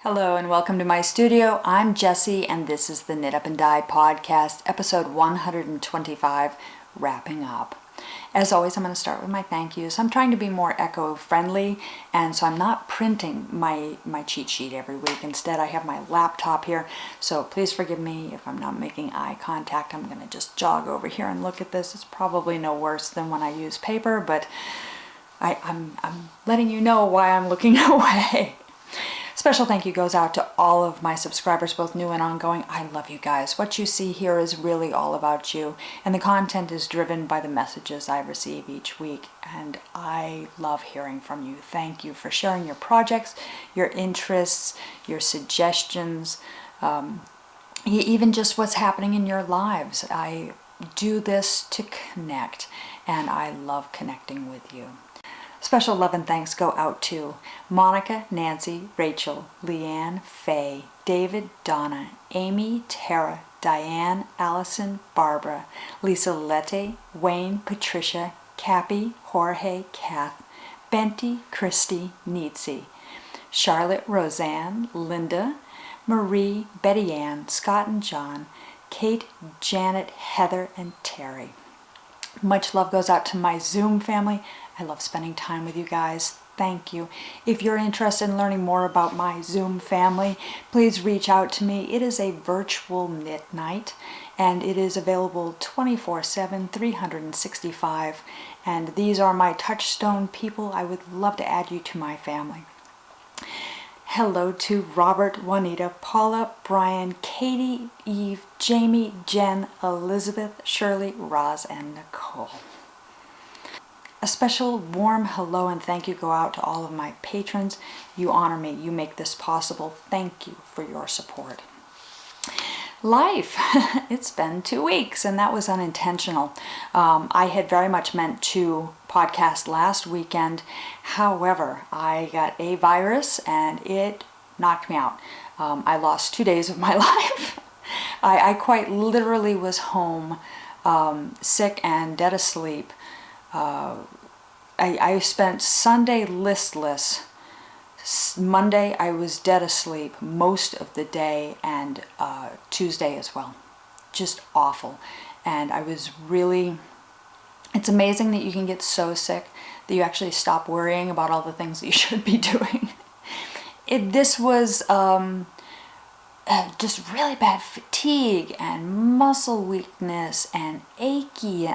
Hello and welcome to my studio. I'm Jessie and this is the Knit Up and Dye podcast, episode 125, wrapping up. As always, I'm going to start with my thank yous. I'm trying to be more eco-friendly, and so I'm not printing my cheat sheet every week. Instead, I have my laptop here, so please forgive me if I'm not making eye contact. I'm going to just jog over here and look at this. It's probably no worse than when I use paper, but I'm letting you know why I'm looking away. Special thank you goes out to all of my subscribers, both new and ongoing. I love you guys. What you see here is really all about you, and the content is driven by the messages I receive each week, and I love hearing from you. Thank you for sharing your projects, your interests, your suggestions, even just what's happening in your lives. I do this to connect, and I love connecting with you. Special love and thanks go out to Monica, Nancy, Rachel, Leanne, Faye, David, Donna, Amy, Tara, Diane, Allison, Barbara, Lisa Lette, Wayne, Patricia, Cappy, Jorge, Kath, Benty, Christy, Neetsy, Charlotte, Roseanne, Linda, Marie, Betty Ann, Scott and John, Kate, Janet, Heather, and Terry. Much love goes out to my Zoom family. I love spending time with you guys. Thank you. If you're interested in learning more about my Zoom family, please reach out to me. It is a virtual knit night, and it is available 24/7, 365. And these are my touchstone people. I would love to add you to my family. Hello to Robert, Juanita, Paula, Brian, Katie, Eve, Jamie, Jen, Elizabeth, Shirley, Roz, and Nicole. A special warm hello and thank you go out to all of my patrons. You honor me. You make this possible. Thank you for your support. Life. It's been 2 weeks, and that was unintentional. I had very much meant to podcast last weekend. However, I got a virus and it knocked me out. I lost 2 days of my life. I quite literally was home, sick and dead asleep. I spent Sunday listless. Monday I was dead asleep most of the day, and Tuesday as well. Just awful. And I was really, it's amazing that you can get so sick that you actually stop worrying about all the things that you should be doing. This was just really bad fatigue and muscle weakness and achy.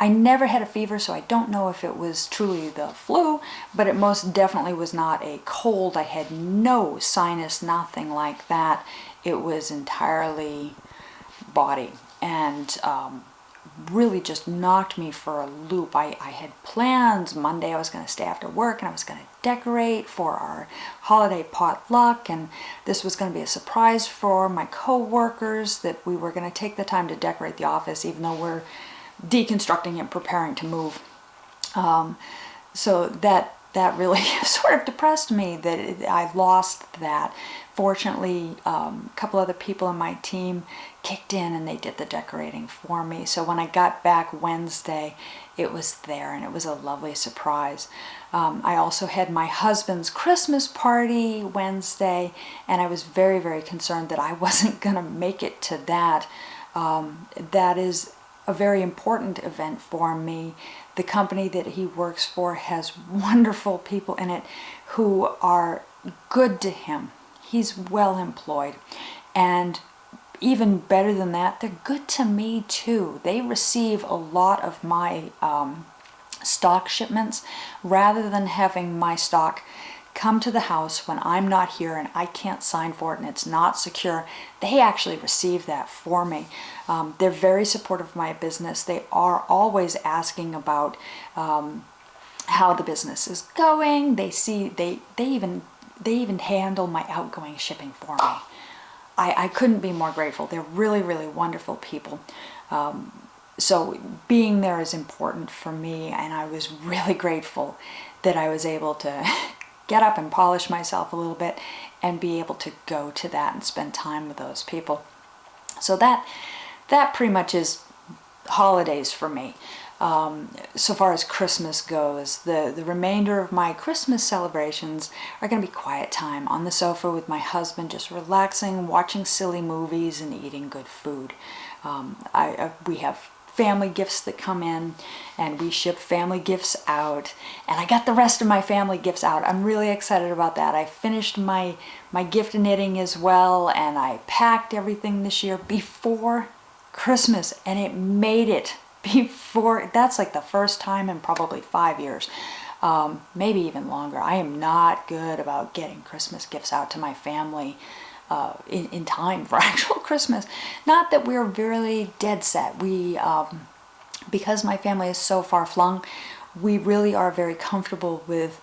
I never had a fever, so I don't know if it was truly the flu, but it most definitely was not a cold. I had no sinus, nothing like that. It was entirely body, and really just knocked me for a loop. I had plans. Monday I was going to stay after work and I was going to decorate for our holiday potluck, and this was going to be a surprise for my co-workers that we were going to take the time to decorate the office, even though we're deconstructing and preparing to move. So that really sort of depressed me that I lost that. Fortunately, a couple other people on my team kicked in and they did the decorating for me. So when I got back Wednesday, it was there, and it was a lovely surprise. I also had my husband's Christmas party Wednesday, and I was very, very concerned that I wasn't going to make it to that. That is a very important event for me. The company that he works for has wonderful people in it who are good to him. He's well employed, and even better than that, they're good to me too. They receive a lot of my stock shipments rather than having my stock come to the house when I'm not here and I can't sign for it and it's not secure. They actually receive that for me. They're very supportive of my business. They are always asking about how the business is going. They even handle my outgoing shipping for me. I couldn't be more grateful. They're really, really wonderful people. So being there is important for me, and I was really grateful that I was able to get up and polish myself a little bit and be able to go to that and spend time with those people. So that pretty much is holidays for me. So far as Christmas goes, the remainder of my Christmas celebrations are going to be quiet time on the sofa with my husband, just relaxing, watching silly movies and eating good food. We have family gifts that come in, and we ship family gifts out, and I got the rest of my family gifts out. I'm really excited about that. I finished my gift knitting as well, and I packed everything this year before Christmas, and it made it before. That's like the first time in probably 5 years, maybe even longer. I am not good about getting Christmas gifts out to my family in time for actual Christmas. Not that we're really dead set. We, because my family is so far flung, we really are very comfortable with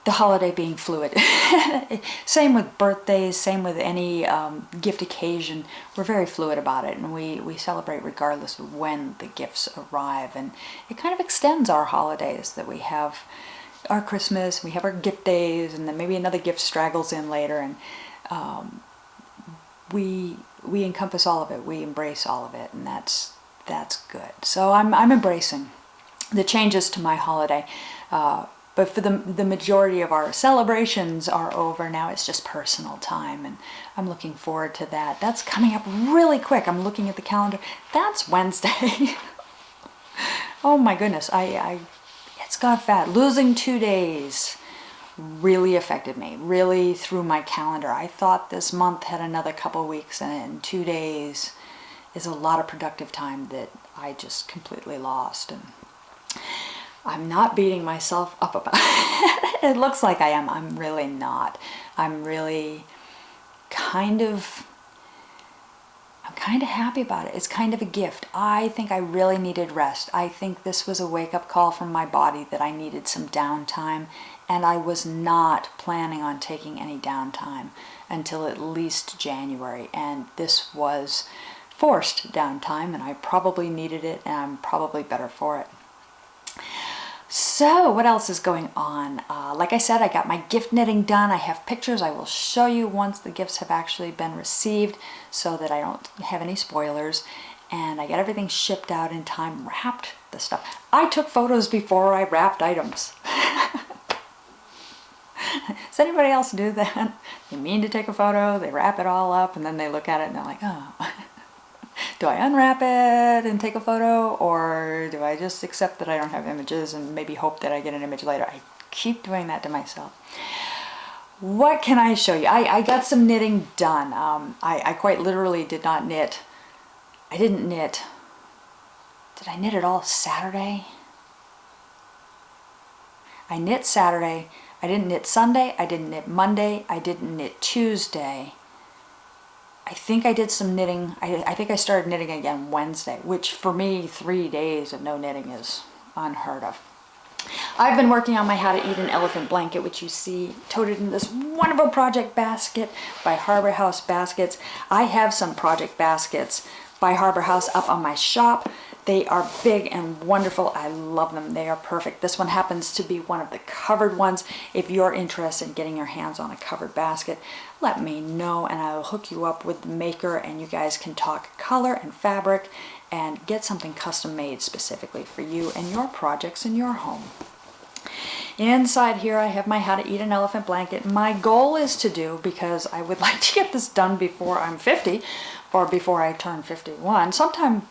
the holiday being fluid. Same with birthdays, same with any gift occasion. We're very fluid about it, and we celebrate regardless of when the gifts arrive. And it kind of extends our holidays, that we have our Christmas, we have our gift days, and then maybe another gift straggles in later, and we encompass all of it. We embrace all of it, and that's good. So I'm embracing the changes to my holiday. But for the majority of our celebrations are over now. It's just personal time, and I'm looking forward to that. That's coming up really quick. I'm looking at the calendar. That's Wednesday. Oh my goodness, it's gone fast. Losing 2 days really affected me, really threw my calendar. I thought this month had another couple weeks, and 2 days is a lot of productive time that I just completely lost. And I'm not beating myself up about it. It looks like I am. I'm really not. I'm really kind of happy about it. It's kind of a gift. I think I really needed rest. I think this was a wake-up call from my body that I needed some downtime, and I was not planning on taking any downtime until at least January, and this was forced downtime, and I probably needed it, and I'm probably better for it. So what else is going on? Like I said, I got my gift knitting done. I have pictures I will show you once the gifts have actually been received, so that I don't have any spoilers. And I got everything shipped out in time, wrapped the stuff. I took photos before I wrapped items. Does anybody else do that? They mean to take a photo, they wrap it all up, and then they look at it and they're like, oh. Do I unwrap it and take a photo, or do I just accept that I don't have images and maybe hope that I get an image later? I keep doing that to myself. What can I show you? I got some knitting done. I quite literally did not knit. I didn't knit. Did I knit it all Saturday? I knit Saturday. I didn't knit Sunday. I didn't knit Monday. I didn't knit Tuesday. I think I did some knitting. I think I started knitting again Wednesday, which for me, 3 days of no knitting is unheard of. I've been working on my How to Eat an Elephant blanket, which you see toted in this wonderful project basket by Harbor House Baskets. I have some project baskets by Harbor House up on my shop. They are big and wonderful. I love them. They are perfect. This one happens to be one of the covered ones. If you're interested in getting your hands on a covered basket, let me know and I'll hook you up with the maker, and you guys can talk color and fabric and get something custom made specifically for you and your projects in your home. Inside here I have my How to Eat an Elephant blanket. My goal is to do, because I would like to get this done before I'm 50 or before I turn 51, sometime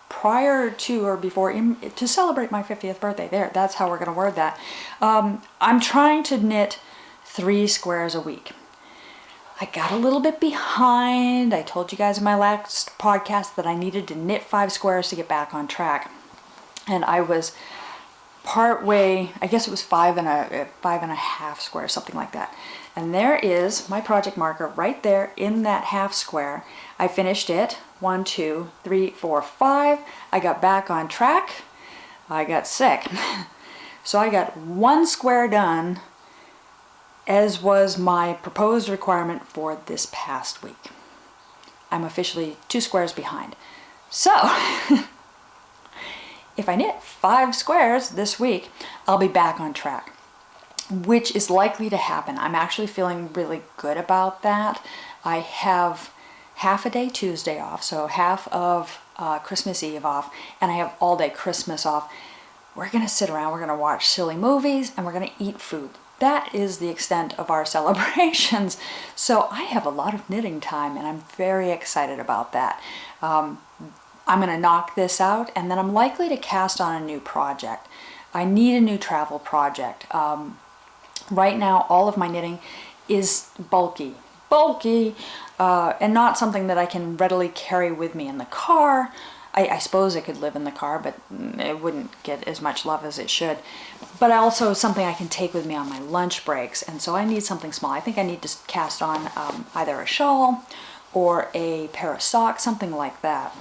prior to or before, to celebrate my 50th birthday. There, that's how we're going to word that. I'm trying to knit 3 squares a week. I got a little bit behind. I told you guys in my last podcast that I needed to knit 5 squares to get back on track. And I was part way, I guess it was 5 and a half squares, something like that. And there is my project marker right there in that half square. I finished it. 1, 2, 3, 4, 5. I got back on track. I got sick. So I got 1 square done, as was my proposed requirement for this past week. I'm officially 2 squares behind. So if I knit 5 squares this week, I'll be back on track, which is likely to happen. I'm actually feeling really good about that. I have half a day Tuesday off, so half of Christmas Eve off, and I have all day Christmas off. We're going to sit around, we're going to watch silly movies, and we're going to eat food. That is the extent of our celebrations. So I have a lot of knitting time, and I'm very excited about that. I'm going to knock this out, and then I'm likely to cast on a new project. I need a new travel project. Right now, all of my knitting is bulky, and not something that I can readily carry with me in the car. I suppose it could live in the car, but it wouldn't get as much love as it should. But also something I can take with me on my lunch breaks, and so I need something small. I think I need to cast on either a shawl or a pair of socks, something like that.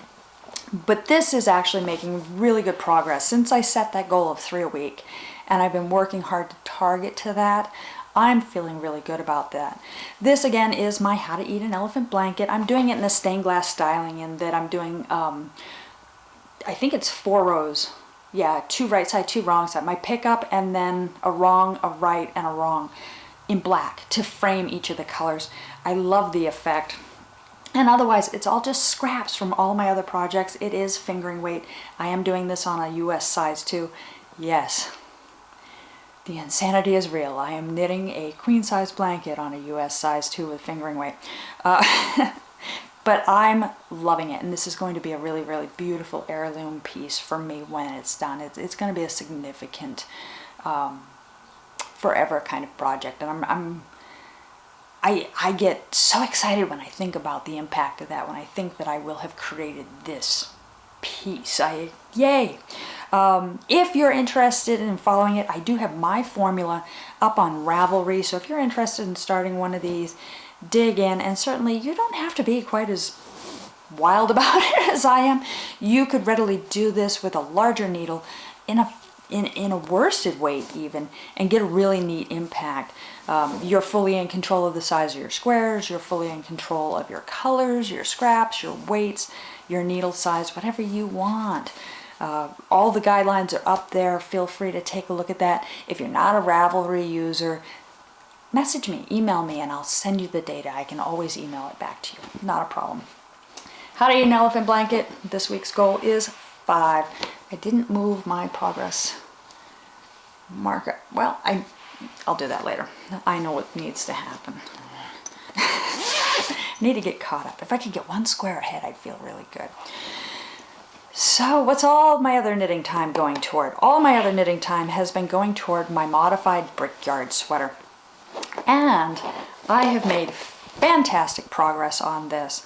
But this is actually making really good progress since I set that goal of 3 a week, and I've been working hard to target to that. I'm feeling really good about that. This again is my How to Eat an Elephant blanket. I'm doing it in the stained glass styling, in that I'm doing I think it's 4 rows. Yeah, 2 right side, 2 wrong side. My pickup, and then a wrong, a right, and a wrong in black to frame each of the colors. I love the effect. And otherwise, it's all just scraps from all my other projects. It is fingering weight. I am doing this on a US size 2. Yes, the insanity is real. I am knitting a queen size blanket on a US size 2 with fingering weight. But I'm loving it, and this is going to be a really, really beautiful heirloom piece for me when it's done. It's going to be a significant, forever kind of project, and I get so excited when I think about the impact of that, when I think that I will have created this piece. Yay! If you're interested in following it, I do have my formula up on Ravelry, so if you're interested in starting one of these, dig in. And certainly you don't have to be quite as wild about it as I am. You could readily do this with a larger needle in a worsted weight even, and get a really neat impact. You're fully in control of the size of your squares, you're fully in control of your colors, your scraps, your weights, your needle size, whatever you want. All the guidelines are up there. Feel free to take a look at that. If you're not a Ravelry user, message me, email me, and I'll send you the data. I can always email it back to you. Not a problem. How to Eat an Elephant blanket. This week's goal is 5. I didn't move my progress marker. Well, I'll do that later. I know what needs to happen. I need to get caught up. If I could get 1 square ahead, I'd feel really good. So what's all my other knitting time going toward? All my other knitting time has been going toward my modified Brickyard sweater. And I have made fantastic progress on this.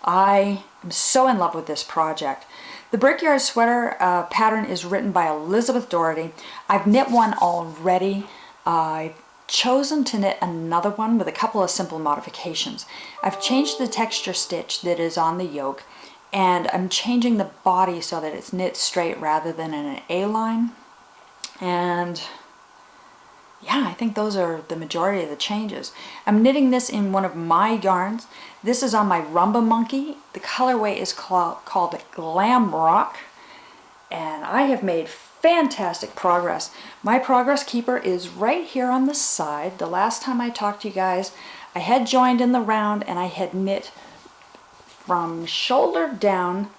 I am so in love with this project. The Brickyard sweater pattern is written by Elizabeth Doherty. I've knit one already. I've chosen to knit another one with a couple of simple modifications. I've changed the texture stitch that is on the yoke, and I'm changing the body so that it's knit straight rather than in an A-line. And yeah, I think those are the majority of the changes. I'm knitting this in one of my yarns. This is on my Rumba Monkey. The colorway is called Glamrock, and I have made fantastic progress. My progress keeper is right here on the side. The last time I talked to you guys, I had joined in the round, and I had knit from shoulder down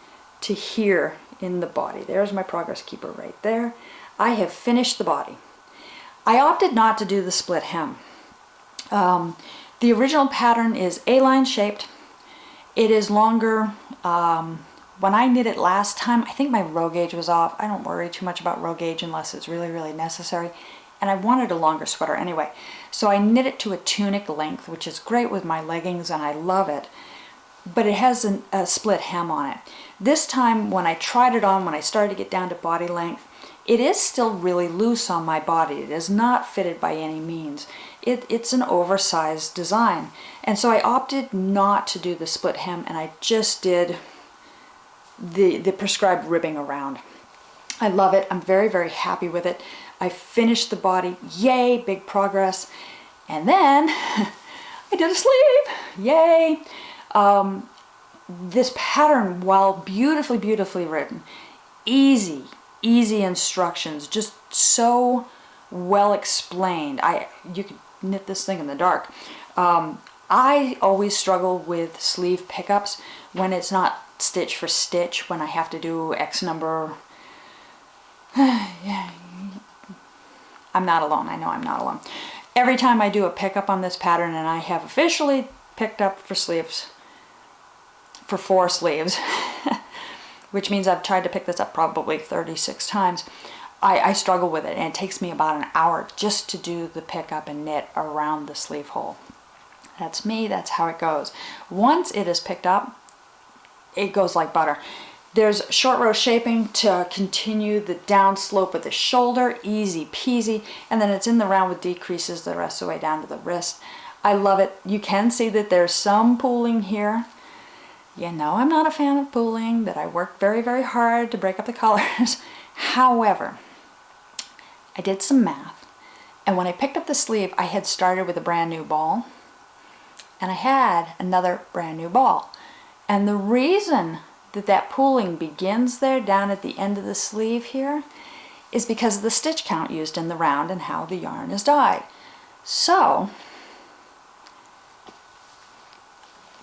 to here in the body. There's my progress keeper right there. I have finished the body. I opted not to do the split hem. The original pattern is A-line shaped. It is longer. When I knit it last time, I think my row gauge was off. I don't worry too much about row gauge unless it's really, really necessary. And I wanted a longer sweater anyway. So I knit it to a tunic length, which is great with my leggings, and I love it. But it has a split hem on it. This time when I tried it on, when I started to get down to body length, it is still really loose on my body. It is not fitted by any means. It's an oversized design. And so I opted not to do the split hem, and I just did the prescribed ribbing around. I love it. I'm very, very happy with it. I finished the body. Yay, big progress. And then I did a sleeve. Yay. This pattern, while beautifully, beautifully written, easy instructions, just so well explained. You could knit this thing in the dark. I always struggle with sleeve pickups when it's not stitch for stitch, when I have to do X number. Yeah, I'm not alone. I know I'm not alone. Every time I do a pickup on this pattern, and I have officially picked up for sleeves, for 4 sleeves, which means I've tried to pick this up probably 36 times, I struggle with it, and it takes me about an hour just to do the pickup and knit around the sleeve hole. That's me, that's how it goes. Once it is picked up, it goes like butter. There's short row shaping to continue the down slope of the shoulder, easy peasy, and then it's in the round with decreases the rest of the way down to the wrist. I love it. You can see that there's some pooling here. You know I'm not a fan of pooling, that I work very, very hard to break up the colors. However, I did some math, and when I picked up the sleeve, I had started with a brand new ball, and I had another brand new ball. And the reason that pooling begins there down at the end of the sleeve here is because of the stitch count used in the round and how the yarn is dyed. So,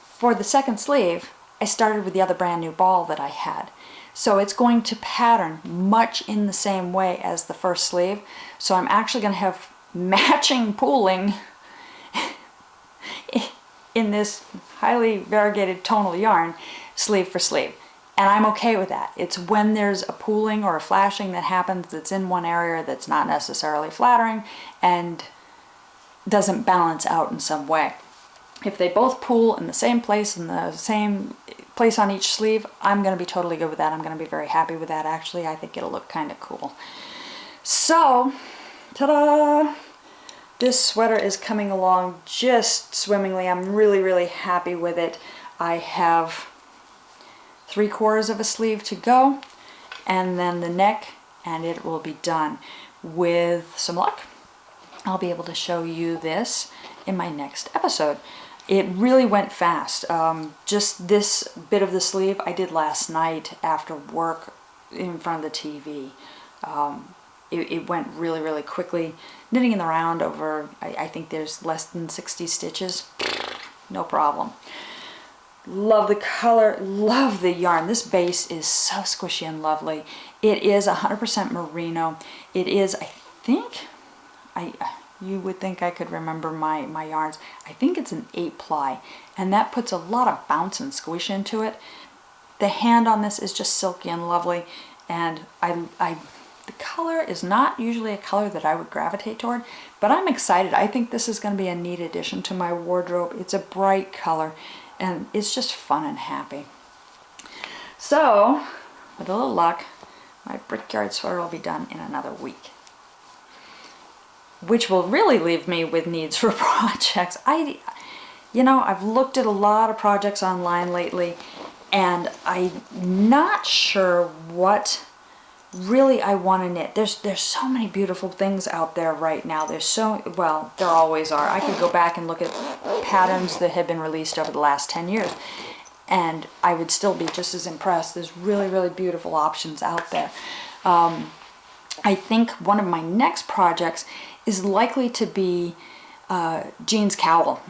for the second sleeve, I started with the other brand new ball that I had. So it's going to pattern much in the same way as the first sleeve. So I'm actually going to have matching pooling in this highly variegated tonal yarn, sleeve for sleeve. And I'm okay with that. It's when there's a pooling or a flashing that happens that's in one area that's not necessarily flattering and doesn't balance out in some way. If they both pool in the same place, in the same place on each sleeve, I'm going to be totally good with that. I'm going to be very happy with that, actually. I think it'll look kind of cool. So, ta-da! This sweater is coming along just swimmingly. I'm really, really happy with it. I have 3/4 of a sleeve to go, and then the neck, and it will be done. With some luck, I'll be able to show you this in my next episode. It really went fast. Just this bit of the sleeve I did last night after work in front of the TV. It went really, really quickly. Knitting in the round over, I think there's less than 60 stitches. No problem. Love the color, love the yarn. This base is so squishy and lovely. It is 100% merino. It is, I think, you would think I could remember my yarns. I think it's an 8-ply, and that puts a lot of bounce and squish into it. The hand on this is just silky and lovely, and the color is not usually a color that I would gravitate toward, but I'm excited. I think this is going to be a neat addition to my wardrobe. It's a bright color, and it's just fun and happy. So, with a little luck, my Brickyard sweater will be done in another week, which will really leave me with needs for projects. I've looked at a lot of projects online lately, and I'm not sure what really I want to knit. There's so many beautiful things out there right now. Well, there always are. I could go back and look at patterns that have been released over the last 10 years, and I would still be just as impressed. There's really, really beautiful options out there. I think one of my next projects is likely to be Jean's Cowl.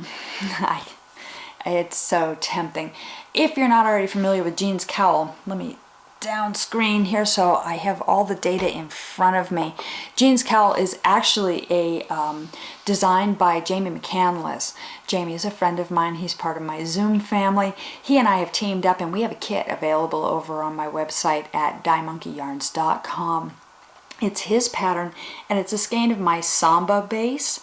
It's so tempting. If you're not already familiar with Jean's Cowl, let me down screen here so I have all the data in front of me. Jean's Cowl is actually a designed by Jamie McCanless. Jamie is a friend of mine. He's part of my Zoom family. He and I have teamed up, and we have a kit available over on my website at diemonkeyyarns.com. It's his pattern, and it's a skein of my Samba base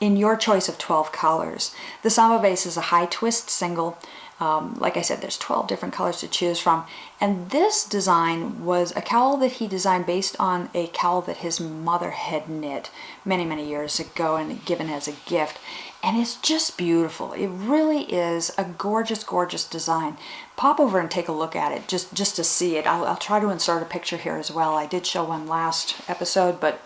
in your choice of 12 colors. The Samba base is a high twist single. Like I said, there's 12 different colors to choose from. And this design was a cowl that he designed based on a cowl that his mother had knit many, many years ago and given as a gift. And it's just beautiful. It really is a gorgeous, gorgeous design. Pop over and take a look at it just to see it. I'll try to insert a picture here as well. I did show one last episode, but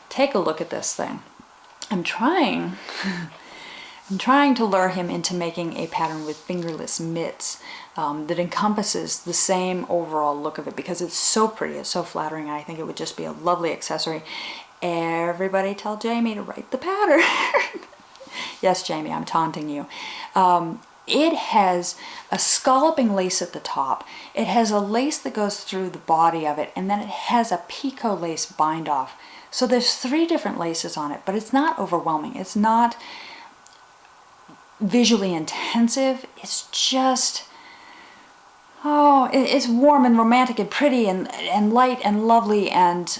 take a look at this thing. I'm trying I'm trying to lure him into making a pattern with fingerless mitts that encompasses the same overall look of it, because it's so pretty, it's so flattering, and I think it would just be a lovely accessory. Everybody tell Jamie to write the pattern. Yes, Jamie, I'm taunting you. It has a scalloping lace at the top. It has a lace that goes through the body of it, and then it has a picot lace bind off. So there's 3 different laces on it, but it's not overwhelming. It's not visually intensive. It's just, oh, it's warm and romantic and pretty and light and lovely, and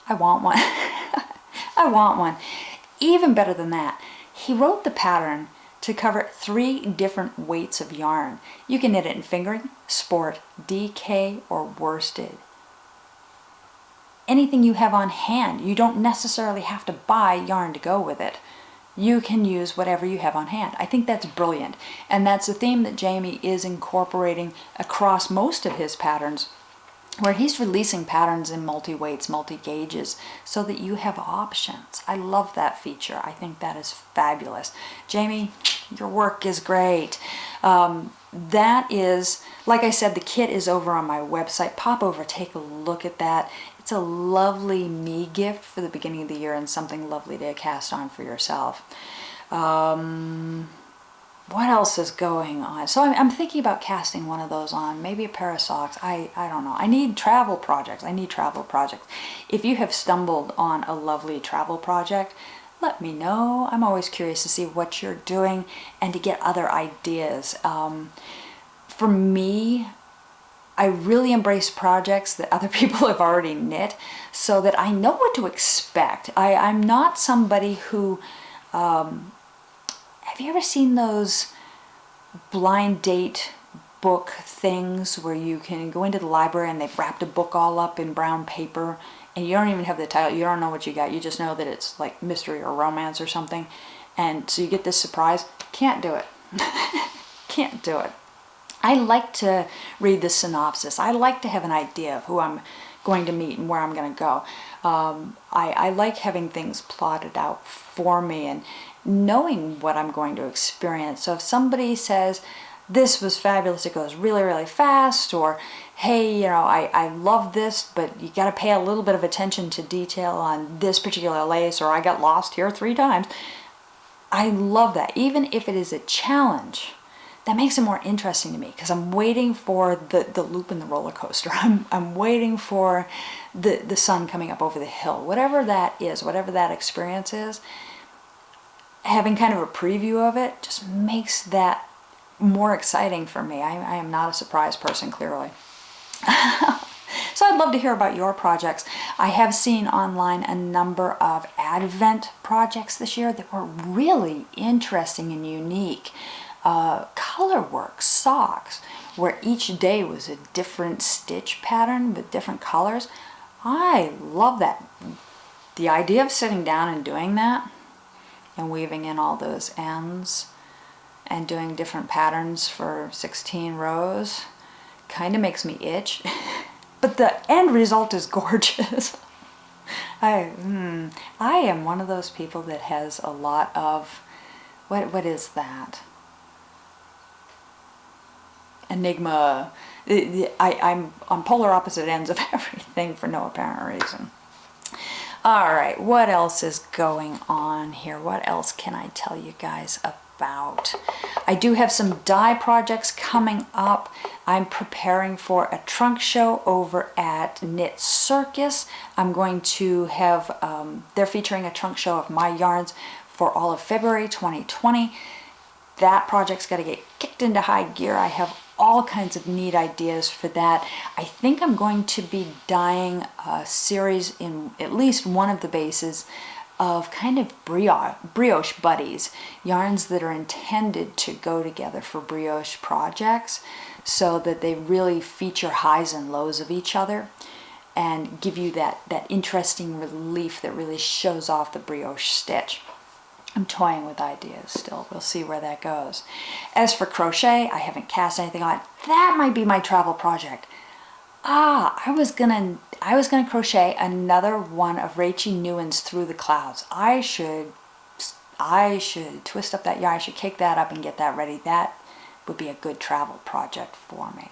I want one. I want one. Even better than that, he wrote the pattern to cover 3 different weights of yarn. You can knit it in fingering, sport, DK, or worsted. Anything you have on hand. You don't necessarily have to buy yarn to go with it. You can use whatever you have on hand. I think that's brilliant. And that's a theme that Jamie is incorporating across most of his patterns, where he's releasing patterns in multi-weights, multi-gauges, so that you have options. I love that feature. I think that is fabulous. Jamie, your work is great. That is, like I said, the kit is over on my website. Pop over, take a look at that. It's a lovely me gift for the beginning of the year and something lovely to cast on for yourself. What else is going on? So I'm thinking about casting one of those on, maybe a pair of socks. I don't know. I need travel projects. If you have stumbled on a lovely travel project, let me know. I'm always curious to see what you're doing and to get other ideas. For me, I really embrace projects that other people have already knit so that I know what to expect. I'm not somebody who... have you ever seen those blind date book things where you can go into the library and they've wrapped a book all up in brown paper and you don't even have the title, you don't know what you got, you just know that it's like mystery or romance or something, and so you get this surprise? Can't do it. Can't do it. I like to read the synopsis. I like to have an idea of who I'm going to meet and where I'm going to go. I like having things plotted out for me and knowing what I'm going to experience. So if somebody says, this was fabulous, it goes really, really fast, or hey, you know, I love this, but you got to pay a little bit of attention to detail on this particular lace, or I got lost here 3 times. I love that. Even if it is a challenge, that makes it more interesting to me, because I'm waiting for the loop in the roller coaster. I'm waiting for the sun coming up over the hill. Whatever that is, whatever that experience is, having kind of a preview of it just makes that more exciting for me. I am not a surprise person, clearly. So I'd love to hear about your projects. I have seen online a number of Advent projects this year that were really interesting and unique. Color work socks, where each day was a different stitch pattern with different colors. I love that. The idea of sitting down and doing that and weaving in all those ends and doing different patterns for 16 rows kind of makes me itch. But the end result is gorgeous. I am one of those people that has a lot of, what is that? Enigma. I'm on polar opposite ends of everything for no apparent reason. All right, what else is going on here? What else can I tell you guys about? I do have some dye projects coming up. I'm preparing for a trunk show over at KnitCircus. I'm going to have, they're featuring a trunk show of my yarns for all of February 2020. That project's got to get kicked into high gear. I have all kinds of neat ideas for that. I think I'm going to be dyeing a series in at least one of the bases of kind of brioche buddies, yarns that are intended to go together for brioche projects so that they really feature highs and lows of each other and give you that interesting relief that really shows off the brioche stitch. I'm toying with ideas still. We'll see where that goes. As for crochet, I haven't cast anything on it. That might be my travel project. I was gonna crochet another one of Rachie Newen's Through the Clouds. I should I should twist up that yarn. I should cake that up and get that ready. That would be a good travel project for me.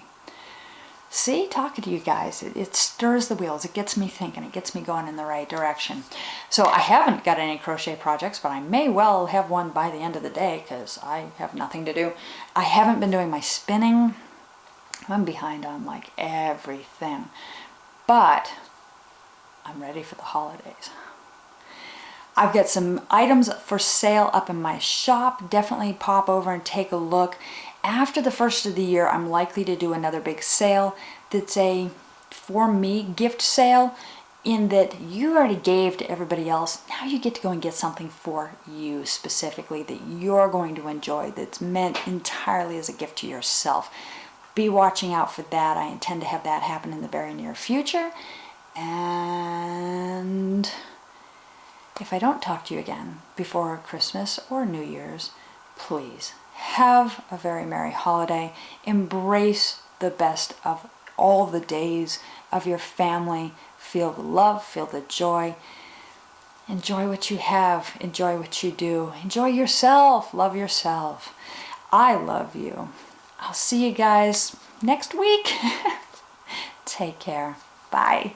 See, talking to you guys, it stirs the wheels. It gets me thinking. It gets me going in the right direction. So I haven't got any crochet projects, but I may well have one by the end of the day because I have nothing to do. I haven't been doing my spinning. I'm behind on like everything, but I'm ready for the holidays. I've got some items for sale up in my shop. Definitely pop over and take a look. After the first of the year, I'm likely to do another big sale that's a, for me, gift sale, in that you already gave to everybody else. Now you get to go and get something for you specifically that you're going to enjoy, that's meant entirely as a gift to yourself. Be watching out for that. I intend to have that happen in the very near future. And if I don't talk to you again before Christmas or New Year's, please have a very merry holiday. Embrace the best of all the days of your family. Feel the love, feel the joy. Enjoy what you have. Enjoy what you do. Enjoy yourself. Love yourself. I love you. I'll see you guys next week. Take care. Bye.